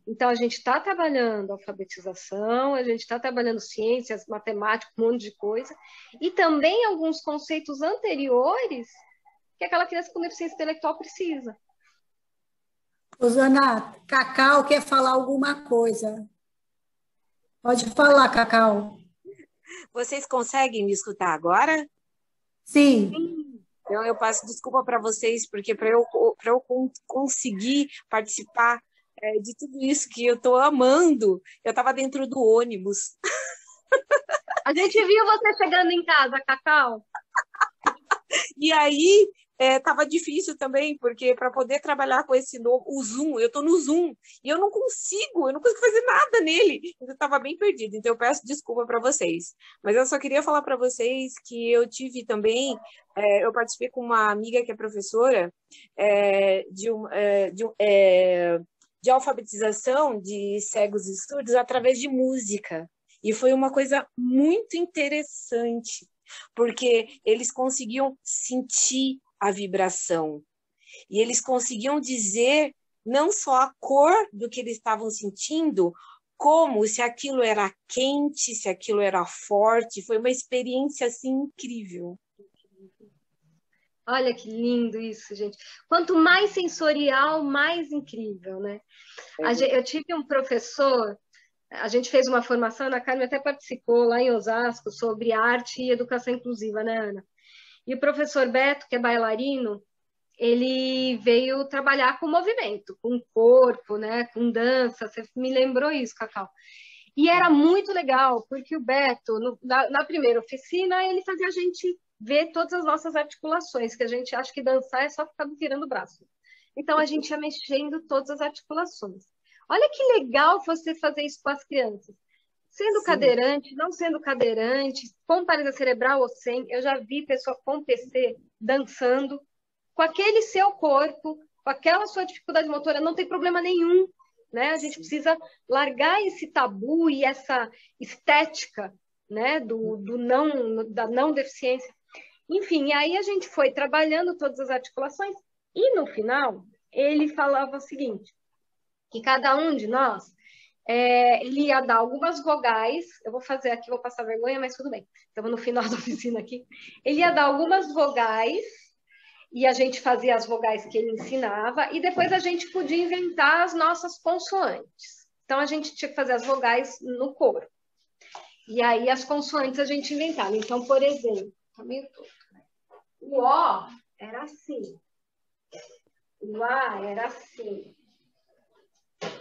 Então, a gente está trabalhando alfabetização, a gente está trabalhando ciências, matemática, um monte de coisa, e também alguns conceitos anteriores que aquela criança com deficiência intelectual precisa. Rosana, Cacau quer falar alguma coisa. Pode falar, Cacau. Vocês conseguem me escutar agora? Sim. Então, eu peço desculpa para vocês, porque para eu conseguir participar de tudo isso que eu estou amando, eu estava dentro do ônibus. A gente viu você chegando em casa, Cacau. E aí, estava difícil também, porque para poder trabalhar com esse novo, o Zoom, eu estou no Zoom, e eu não consigo fazer nada nele. Eu estava bem perdida, então eu peço desculpa para vocês. Mas eu só queria falar para vocês que eu tive também, eu participei com uma amiga que é professora de alfabetização de cegos e surdos através de música. E foi uma coisa muito interessante, porque eles conseguiam sentir a vibração. E eles conseguiam dizer não só a cor do que eles estavam sentindo, como se aquilo era quente, se aquilo era forte. Foi uma experiência assim incrível. Olha que lindo isso, gente. Quanto mais sensorial, mais incrível, né? Eu tive um professor, a gente fez uma formação, a Carmen até participou lá em Osasco, sobre arte e educação inclusiva, né, Ana? E o professor Beto, que é bailarino, ele veio trabalhar com movimento, com corpo, né, com dança. Você me lembrou isso, Cacau. E era muito legal, porque o Beto, na primeira oficina, ele fazia a gente ver todas as nossas articulações, que a gente acha que dançar é só ficar virando o braço. Então, a gente ia mexendo todas as articulações. Olha que legal você fazer isso com as crianças. Sendo Sim. cadeirante, não sendo cadeirante, com paralisia cerebral ou sem, eu já vi pessoa com PC dançando, com aquele seu corpo, com aquela sua dificuldade motora, não tem problema nenhum, né? A gente precisa largar esse tabu e essa estética, né, da não deficiência. Enfim, e aí a gente foi trabalhando todas as articulações e no final ele falava o seguinte, que cada um de nós ele ia dar algumas vogais, eu vou fazer aqui, vou passar vergonha, mas tudo bem, estamos no final da oficina aqui, ele ia dar algumas vogais e a gente fazia as vogais que ele ensinava, e depois a gente podia inventar as nossas consoantes. Então, a gente tinha que fazer as vogais no corpo. E aí, as consoantes a gente inventava. Então, por exemplo, o O era assim, o A era assim,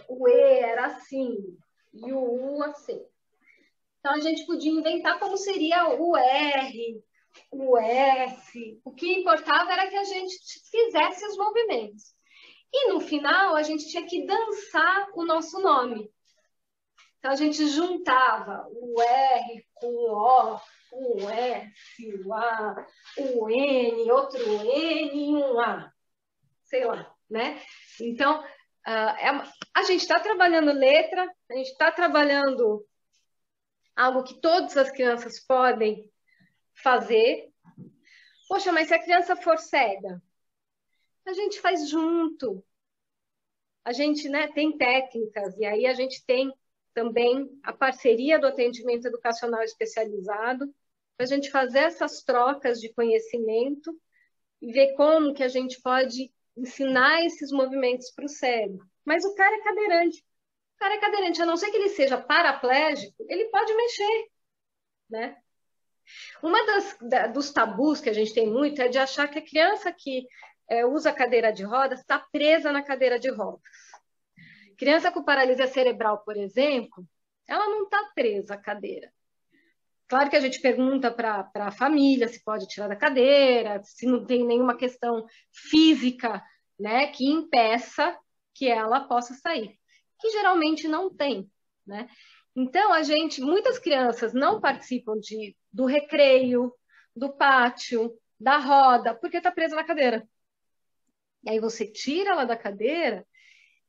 o E era assim, e o U assim. Então, a gente podia inventar como seria o R, o F. O que importava era que a gente fizesse os movimentos. E, no final, a gente tinha que dançar o nosso nome. Então, a gente juntava o R com o O, o F, o A, o N, outro N e um A. Sei lá, né? Então, a gente está trabalhando letra, a gente está trabalhando algo que todas as crianças podem fazer. Poxa, mas se a criança for cega, a gente faz junto. A gente, né, tem técnicas, e aí a gente tem também a parceria do atendimento educacional especializado, para a gente fazer essas trocas de conhecimento e ver como que a gente pode ensinar esses movimentos para o cego. Mas o cara é cadeirante. O cara é cadeirante, a não ser que ele seja paraplégico, ele pode mexer, né? Uma dos tabus que a gente tem muito é de achar que a criança que usa cadeira de rodas está presa na cadeira de rodas. Criança com paralisia cerebral, por exemplo, ela não está presa à cadeira. Claro que a gente pergunta para a família se pode tirar da cadeira, se não tem nenhuma questão física, né, que impeça que ela possa sair, que geralmente não tem, né? Então, muitas crianças não participam do recreio, do pátio, da roda, porque está presa na cadeira. E aí você tira ela da cadeira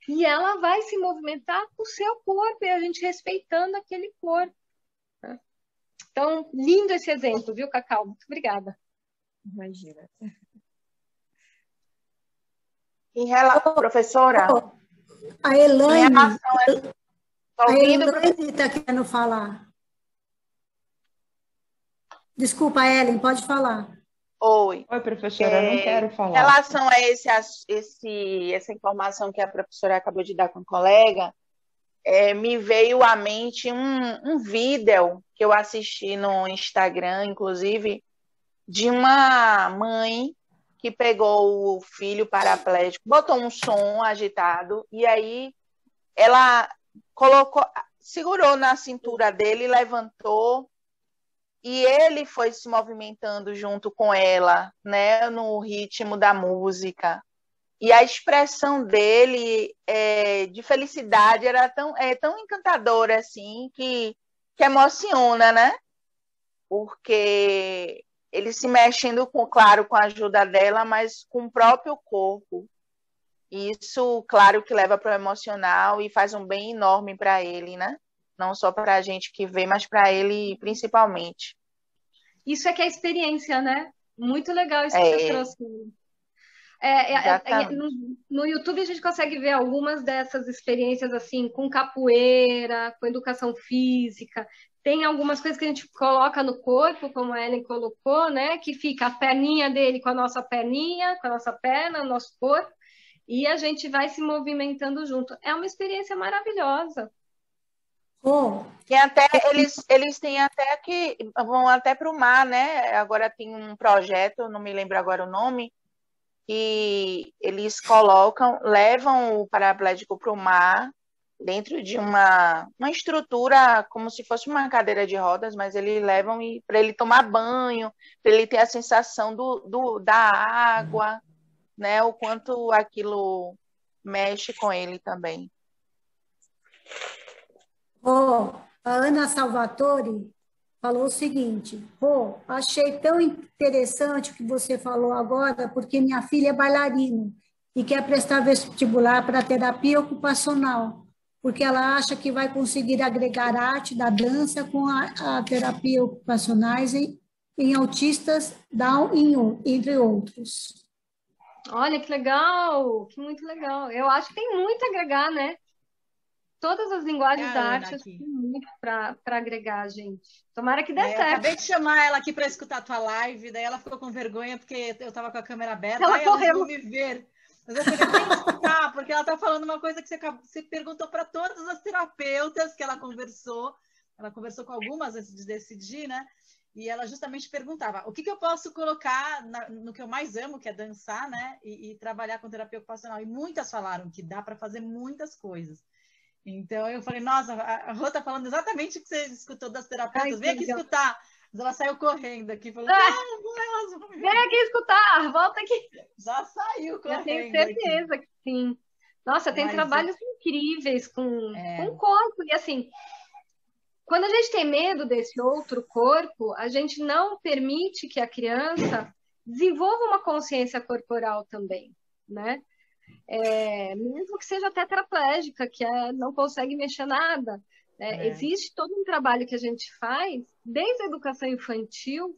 e ela vai se movimentar com o seu corpo, e a gente respeitando aquele corpo. Né? Então, lindo esse exemplo, viu, Cacau? Muito obrigada. Imagina. Professora, a Elaine ouvindo? Está querendo falar. Desculpa, Ellen, pode falar. Oi. Oi, professora, eu não quero falar. Em relação a essa informação que a professora acabou de dar com o colega, me veio à mente um vídeo que eu assisti no Instagram, inclusive, de uma mãe que pegou o filho paraplégico, botou um som agitado, e aí ela segurou na cintura dele, levantou, e ele foi se movimentando junto com ela, né, no ritmo da música. E a expressão dele de felicidade era tão encantadora assim, que emociona, né? Porque ele se mexendo, claro, com a ajuda dela, mas com o próprio corpo. E isso, claro, que leva para o emocional e faz um bem enorme para ele, né? Não só para a gente que vê, mas para ele principalmente. Isso é que é a experiência, né? Muito legal isso que você trouxe. No YouTube a gente consegue ver algumas dessas experiências assim, com capoeira, com educação física. Tem algumas coisas que a gente coloca no corpo, como a Ellen colocou, né? Que fica a perninha dele com a nossa perninha, com a nossa perna, o nosso corpo, e a gente vai se movimentando junto. É uma experiência maravilhosa. E até eles têm até que vão até para o mar, né? Agora tem um projeto, não me lembro agora o nome, que eles levam o paraplégico para o mar, dentro de uma estrutura como se fosse uma cadeira de rodas, mas eles levam para ele tomar banho, para ele ter a sensação da água, né? O quanto aquilo mexe com ele também. A Ana Salvatore falou o seguinte: achei tão interessante o que você falou agora, porque minha filha é bailarina e quer prestar vestibular para terapia ocupacional, porque ela acha que vai conseguir agregar a arte da dança com a terapia ocupacionais em autistas Down, entre outros. Olha, que legal, que muito legal. Eu acho que tem muito a agregar, né? todas as linguagens É a da Ana arte aqui. tem muito para agregar a gente. Tomara que dê Eu certo. acabei de chamar ela aqui para escutar a tua live, daí ela ficou com vergonha porque eu estava com a câmera aberta. Ela Ai, elas correu. vão me ver. Mas eu falei, tem que escutar, porque ela está falando uma coisa que você perguntou para todas as terapeutas que ela conversou. Ela conversou com algumas antes de decidir, né? E ela justamente perguntava o que eu posso colocar no que eu mais amo, que é dançar, né? E trabalhar com terapia ocupacional. E muitas falaram que dá para fazer muitas coisas. Então eu falei, nossa, a Rô tá falando exatamente o que você escutou das terapeutas. Ai, Vem aqui legal. escutar. Mas ela saiu correndo aqui, falou, elas vão me ver. Vem aqui escutar, volta aqui. Já saiu correndo. Eu tenho certeza que sim. Nossa, tem trabalhos incríveis com corpo. E assim, quando a gente tem medo desse outro corpo, a gente não permite que a criança desenvolva uma consciência corporal também, né? Mesmo que seja tetraplégica, que não consegue mexer nada. Existe todo um trabalho que a gente faz, desde a educação infantil,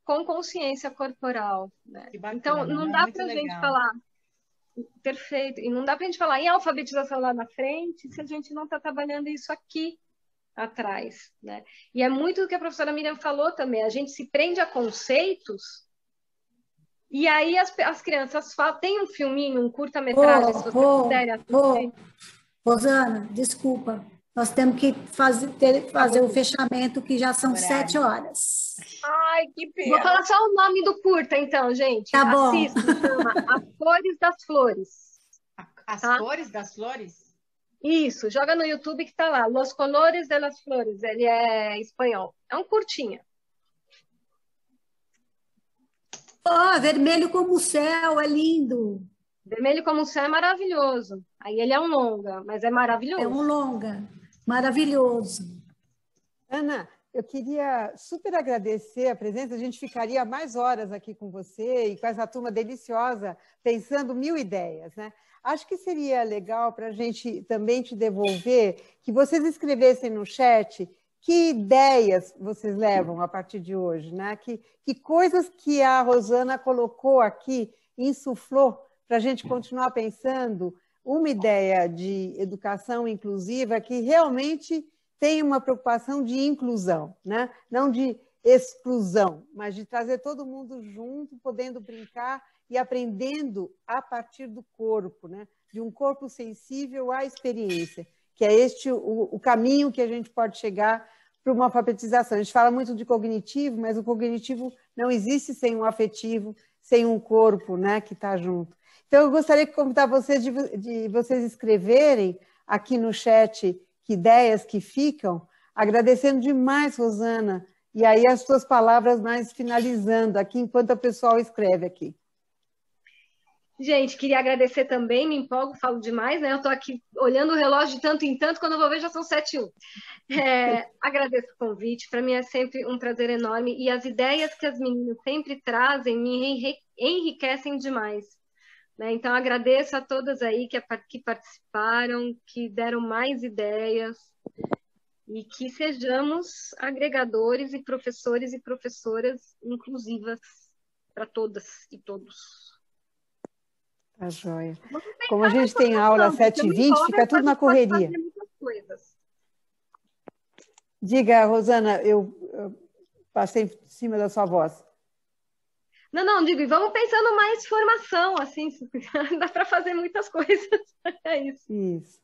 com consciência corporal. Né? Bacana, então, não dá para a gente falar... Perfeito. E não dá para a gente falar em alfabetização lá na frente se a gente não está trabalhando isso aqui atrás. Né? E é muito do que a professora Miriam falou também. A gente se prende a conceitos e aí as crianças falam... Tem um filminho, um curta-metragem, se você puder assistir. Rosana, desculpa. Nós temos que fazer o fechamento, que já são 7 horas. Ai, que pena. Vou falar só o nome do curta, então, gente. Tá bom. Assista, chama As Cores das Flores. As Cores das Flores? Isso, joga no YouTube que tá lá. Los Colores de las Flores. Ele é espanhol. É um curtinha. Vermelho como o céu, é lindo. Vermelho como o céu é maravilhoso. Aí ele é um longa, mas é maravilhoso. É um longa, maravilhoso. Ana, eu queria super agradecer a presença. A gente ficaria mais horas aqui com você e com essa turma deliciosa, pensando 1000 ideias, né? Acho que seria legal para a gente também te devolver, que vocês escrevessem no chat que ideias vocês levam a partir de hoje, né? Que coisas que a Rosana colocou aqui, insuflou, para a gente continuar pensando uma ideia de educação inclusiva que realmente tem uma preocupação de inclusão, né? Não de exclusão, mas de trazer todo mundo junto, podendo brincar e aprendendo a partir do corpo, né? De um corpo sensível à experiência, que é este o caminho que a gente pode chegar para uma alfabetização. A gente fala muito de cognitivo, mas o cognitivo não existe sem um afetivo, sem um corpo, né, que está junto. Então, eu gostaria de convidar vocês de vocês escreverem aqui no chat que ideias que ficam, agradecendo demais, Rosana, e aí as suas palavras mais finalizando aqui, enquanto o pessoal escreve aqui. Gente, queria agradecer também, me empolgo, falo demais, né? Eu estou aqui olhando o relógio de tanto em tanto, quando eu vou ver já são 7h01. Agradeço o convite, para mim é sempre um prazer enorme, e as ideias que as meninas sempre trazem me enriquecem demais. Né? Então, agradeço a todas aí que participaram, que deram mais ideias, e que sejamos agregadores e professoras inclusivas para todas e todos. Tá joia. Como a gente tem aula às 7h20, fica tudo na correria. Diga, Rosana, eu passei em cima da sua voz. Não, digo, e vamos pensando mais formação, assim, dá para fazer muitas coisas. É isso. Isso.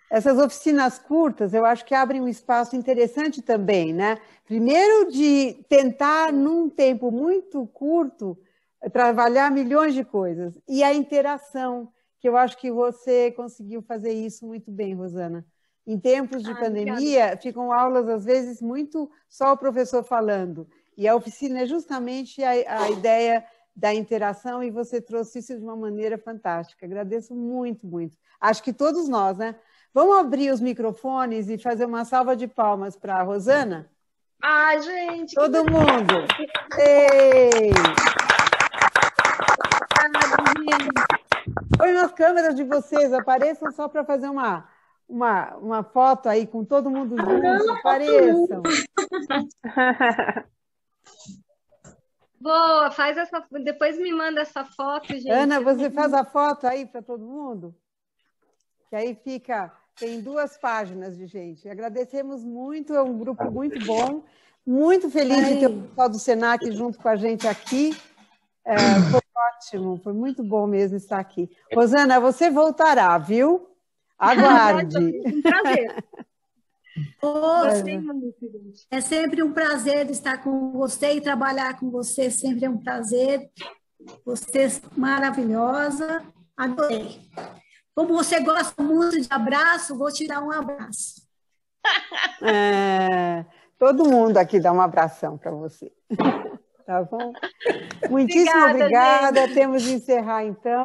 Essas oficinas curtas, eu acho que abrem um espaço interessante também, né? Primeiro, de tentar, num tempo muito curto, trabalhar milhões de coisas. E a interação, que eu acho que você conseguiu fazer isso muito bem, Rosana. Em tempos de pandemia, obrigada. Ficam aulas, às vezes, muito só o professor falando. E a oficina é justamente a ideia da interação, e você trouxe isso de uma maneira fantástica. Agradeço muito, muito. Acho que todos nós, né? Vamos abrir os microfones e fazer uma salva de palmas para a Rosana? Ai, gente! Todo mundo! Ei! Põe nas câmeras de vocês, apareçam só para fazer uma foto aí com todo mundo junto, apareçam. Boa, faz essa, depois me manda essa foto, gente. Ana, você faz a foto aí para todo mundo? Que aí fica Tem 2 páginas de gente. Agradecemos muito, é um grupo muito bom. Muito feliz de ter o pessoal do Senac junto com a gente aqui. Foi ótimo, foi muito bom mesmo estar aqui. Rosana, você voltará, viu? Aguarde. Um prazer. É sempre um prazer estar com você e trabalhar com você, sempre é um prazer. Você é maravilhosa, adorei. Como você gosta muito de abraço, vou te dar um abraço. Todo mundo aqui dá um abração para você. Tá bom? Muitíssimo obrigada. Temos de encerrar, então.